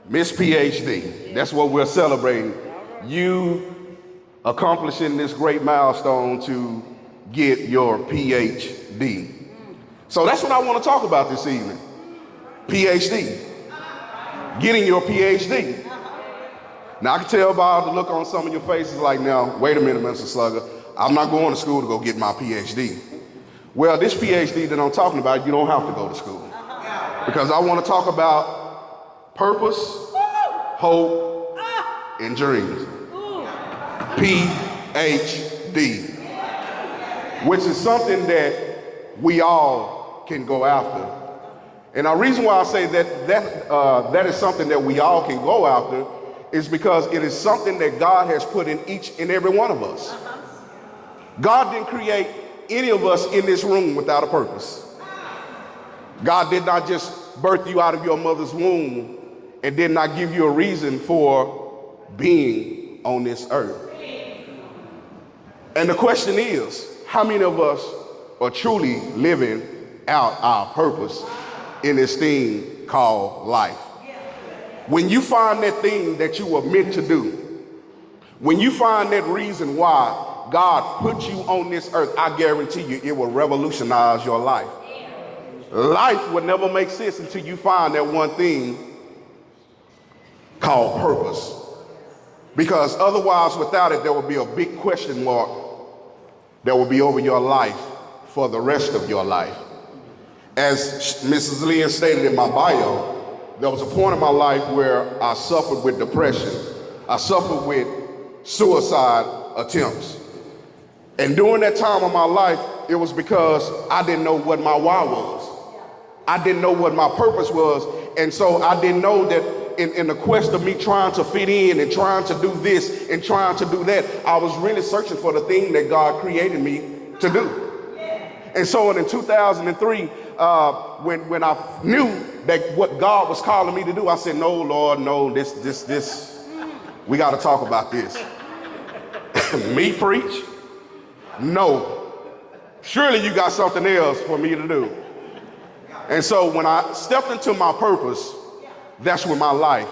Miss PhD. That's what we're celebrating. You accomplishing this great milestone to get your PhD. So that's what I want to talk about this evening. PhD. Getting your PhD. Now I can tell by the look on some of your faces like, now, wait a minute, Mr. Slugger. I'm not going to school to go get my PhD. Well, this PhD that I'm talking about, you don't have to go to school. Because I want to talk about purpose, hope, and dreams. PhD. Which is something that we all can go after. And the reason why I say that is something that we all can go after is because it is something that God has put in each and every one of us. God didn't create any of us in this room without a purpose. God did not just birth you out of your mother's womb and did not give you a reason for being on this earth. And the question is, how many of us are truly living out our purpose in this thing called life? When you find that thing that you were meant to do, when you find that reason why God put you on this earth, I guarantee you it will revolutionize your life. Life will never make sense until you find that one thing called purpose. Because otherwise, without it, there will be a big question mark that will be over your life for the rest of your life. As Mrs. Leah stated in my bio, there was a point in my life where I suffered with depression. I suffered with suicide attempts. And during that time of my life, it was because I didn't know what my why was. I didn't know what my purpose was. And so I didn't know that in the quest of me trying to fit in and trying to do this and trying to do that, I was really searching for the thing that God created me to do. And so in 2003, when I knew that what God was calling me to do, I said, no, Lord, no, this, we got to talk about this. Me preach? No. Surely you got something else for me to do. And so when I stepped into my purpose, that's when my life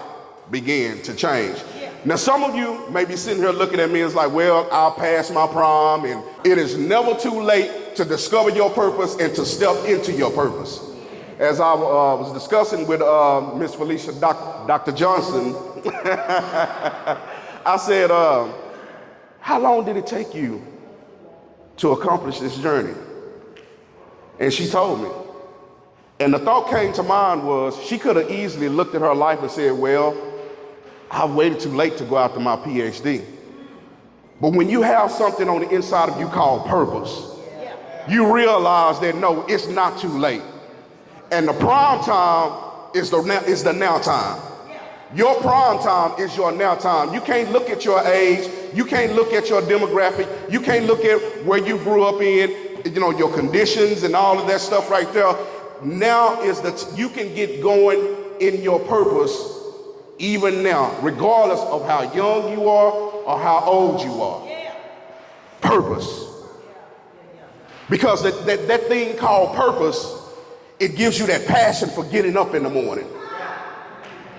began to change. Now, some of you may be sitting here looking at me and it's like, well, I'll pass my prom, and it is never too late to discover your purpose and to step into your purpose. As I was discussing with Miss Felicia, Dr. Johnson, I said, how long did it take you to accomplish this journey? And she told me. And the thought came to mind was, she could have easily looked at her life and said, well, I've waited too late to go after my PhD. But when you have something on the inside of you called purpose, you realize that no, it's not too late. And the prime time is the now time. Your prime time is your now time. You can't look at your age. You can't look at your demographic. You can't look at where you grew up in, your conditions and all of that stuff right there. Now is you can get going in your purpose even now, regardless of how young you are or how old you are. Purpose. Because that thing called purpose, it gives you that passion for getting up in the morning.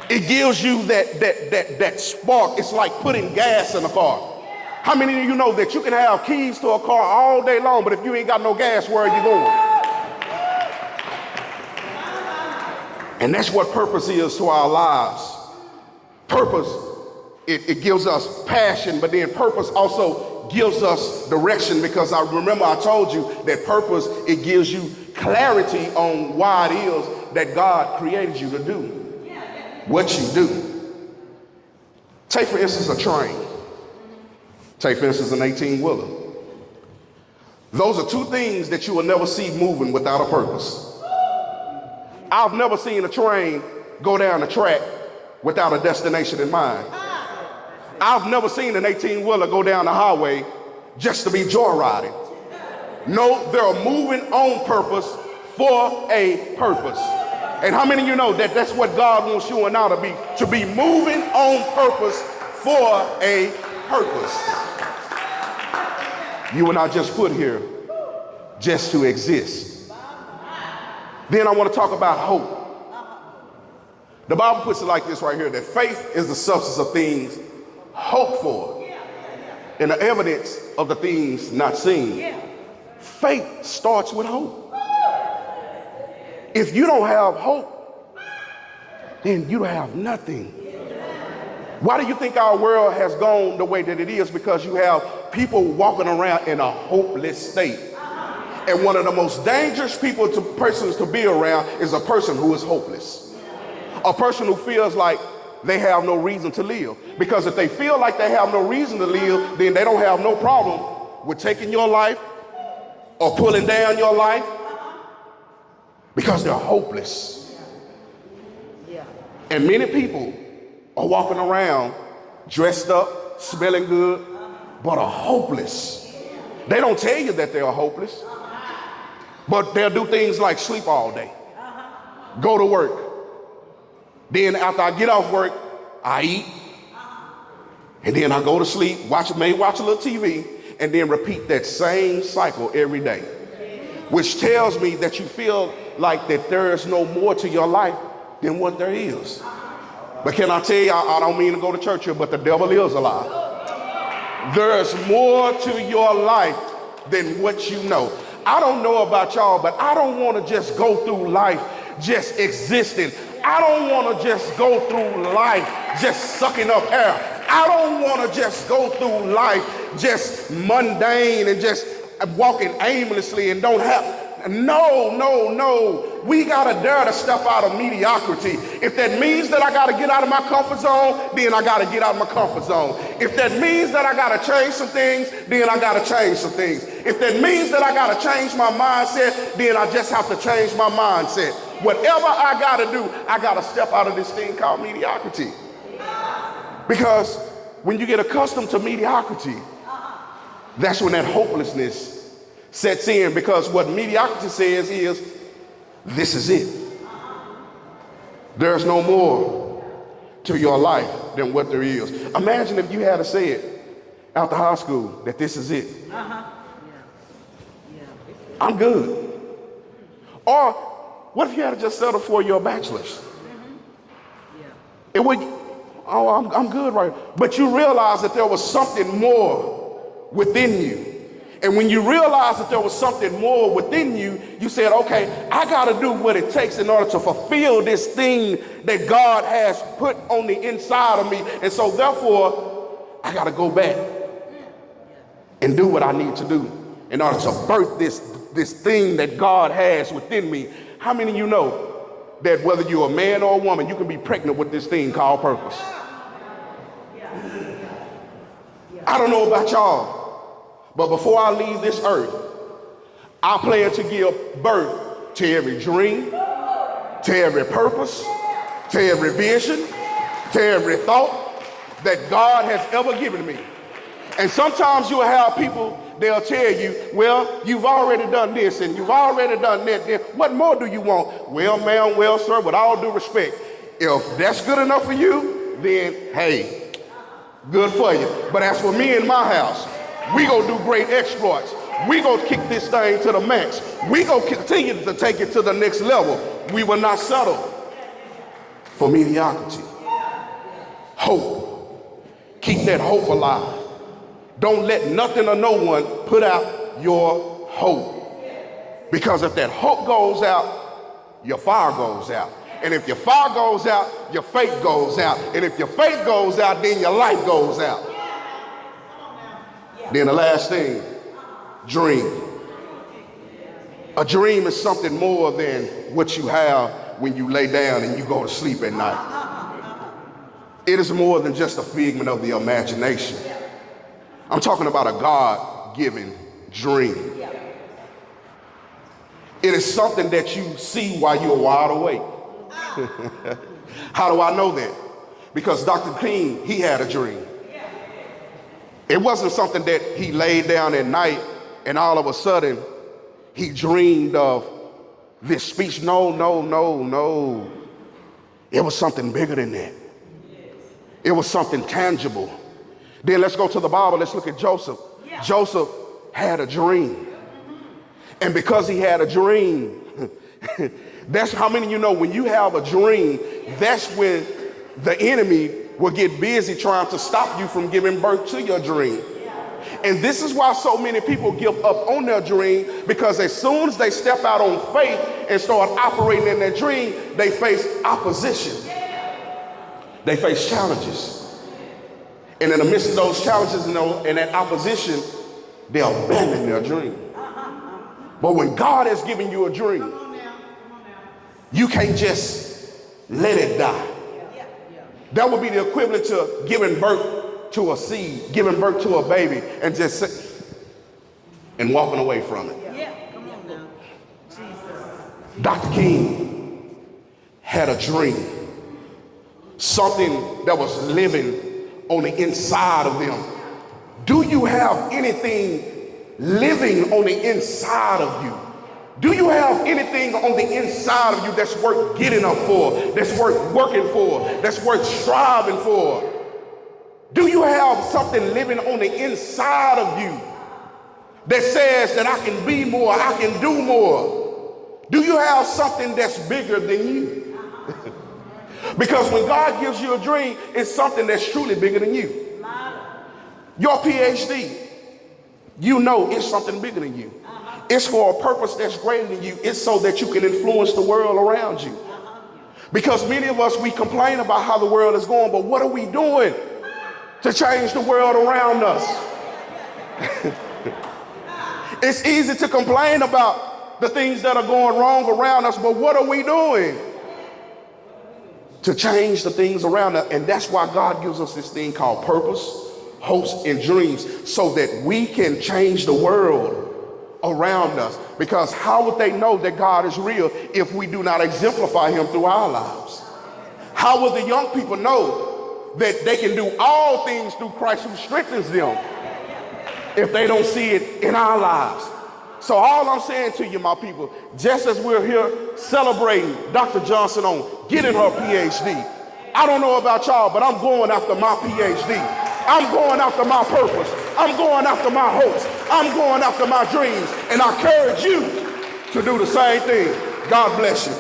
It gives you that spark. It's like putting gas in a car. How many of you know that you can have keys to a car all day long, but if you ain't got no gas, where are you going? And that's what purpose is to our lives. Purpose, it gives us passion, but then purpose also gives us direction, because I remember I told you that purpose, it gives you clarity on why it is that God created you to do what you do. Take, for instance, a train. Take, for instance, an 18-wheeler. Those are two things that you will never see moving without a purpose. I've never seen a train go down the track without a destination in mind. I've never seen an 18-wheeler go down the highway just to be joyriding. No, they're moving on purpose for a purpose. And how many of you know that that's what God wants you and I to be moving on purpose for a purpose? You and I just put here just to exist. Then I want to talk about hope. The Bible puts it like this right here, that faith is the substance of things hoped for and the evidence of the things not seen. Faith starts with hope. If you don't have hope, then you don't have nothing. Why do you think our world has gone the way that it is? Because you have people walking around in a hopeless state. And one of the most dangerous persons to be around is a person who is hopeless. A person who feels like they have no reason to live. Because if they feel like they have no reason to live, then they don't have no problem with taking your life or pulling down your life because they're hopeless. And many people are walking around dressed up, smelling good, but are hopeless. They don't tell you that they are hopeless, but they'll do things like sleep all day, go to work. Then after I get off work, I eat, and then I go to sleep, watch a little TV, and then repeat that same cycle every day, which tells me that you feel like that there is no more to your life than what there is. But can I tell you, I don't mean to go to church here, but the devil is a lie. There's more to your life than what you know. I don't know about y'all, but I don't want to just go through life just existing. I don't want to just go through life just sucking up air. I don't want to just go through life just mundane and just walking aimlessly and don't have. No. We got to dare to step out of mediocrity. If that means that I got to get out of my comfort zone, then I got to get out of my comfort zone. If that means that I got to change some things, then I got to change some things. If that means that I got to change my mindset, then I just have to change my mindset. Whatever I got to do, I got to step out of this thing called mediocrity. Because when you get accustomed to mediocrity, that's when that hopelessness sets in, because what mediocrity says is, this is it. There's no more to your life than what there is. Imagine if you had to say it after high school, that this is it. I'm good. Or what if you had to just settle for your bachelor's? It would, I'm good right. But you realize that there was something more within you. And when you realize that there was something more within you, you said, okay, I got to do what it takes in order to fulfill this thing that God has put on the inside of me. And so therefore, I got to go back and do what I need to do in order to birth this thing that God has within me. How many of you know that whether you're a man or a woman, you can be pregnant with this thing called purpose? I don't know about y'all, but before I leave this earth, I plan to give birth to every dream, to every purpose, to every vision, to every thought that God has ever given me. And sometimes you'll have people, they'll tell you, well, you've already done this and you've already done that. What more do you want? Well, ma'am, well, sir, with all due respect, if that's good enough for you, then hey, good for you. But as for me and my house, we gonna do great exploits. We gonna kick this thing to the max. We gonna continue to take it to the next level. We will not settle for mediocrity. Hope. Keep that hope alive. Don't let nothing or no one put out your hope. Because if that hope goes out, your fire goes out. And if your fire goes out, your faith goes out. And if your faith goes out, then your life goes out. Then the last thing, dream. A dream is something more than what you have when you lay down and you go to sleep at night. It is more than just a figment of the imagination. I'm talking about a God-given dream. It is something that you see while you're wide awake. How do I know that? Because Dr. King, he had a dream. It wasn't something that he laid down at night and all of a sudden he dreamed of this speech. No. It was something bigger than that. It was something tangible. Then let's go to the Bible. Let's look at Joseph. Joseph had a dream. And because he had a dream, That's how many of you know when you have a dream, that's when the enemy will get busy trying to stop you from giving birth to your dream. And this is why so many people give up on their dream, because as soon as they step out on faith and start operating in their dream, they face opposition. They face challenges. And in the midst of those challenges and that opposition, they abandon their dream. But when God has given you a dream, you can't just let it die. That would be the equivalent to giving birth to a seed, giving birth to a baby, and just sit and walking away from it. Come on now. Jesus. Dr. King had a dream, something that was living on the inside of them. Do you have anything living on the inside of you? Do you have anything on the inside of you that's worth getting up for, that's worth working for, that's worth striving for? Do you have something living on the inside of you that says that I can be more, I can do more? Do you have something that's bigger than you? Because when God gives you a dream, it's something that's truly bigger than you. Your PhD, you know it's something bigger than you. It's for a purpose that's greater than you. It's so that you can influence the world around you. Because many of us, we complain about how the world is going, but what are we doing to change the world around us? It's easy to complain about the things that are going wrong around us, but what are we doing to change the things around us? And that's why God gives us this thing called purpose, hopes, and dreams, so that we can change the world around us. Because how would they know that God is real if we do not exemplify him through our lives? How will the young people know that they can do all things through Christ who strengthens them if they don't see it in our lives? So all I'm saying to you, my people, just as we're here celebrating Dr. Johnson on getting her PhD, I don't know about y'all, but I'm going after my PhD. I'm going after my purpose. I'm going after my hopes. I'm going after my dreams. And I encourage you to do the same thing. God bless you.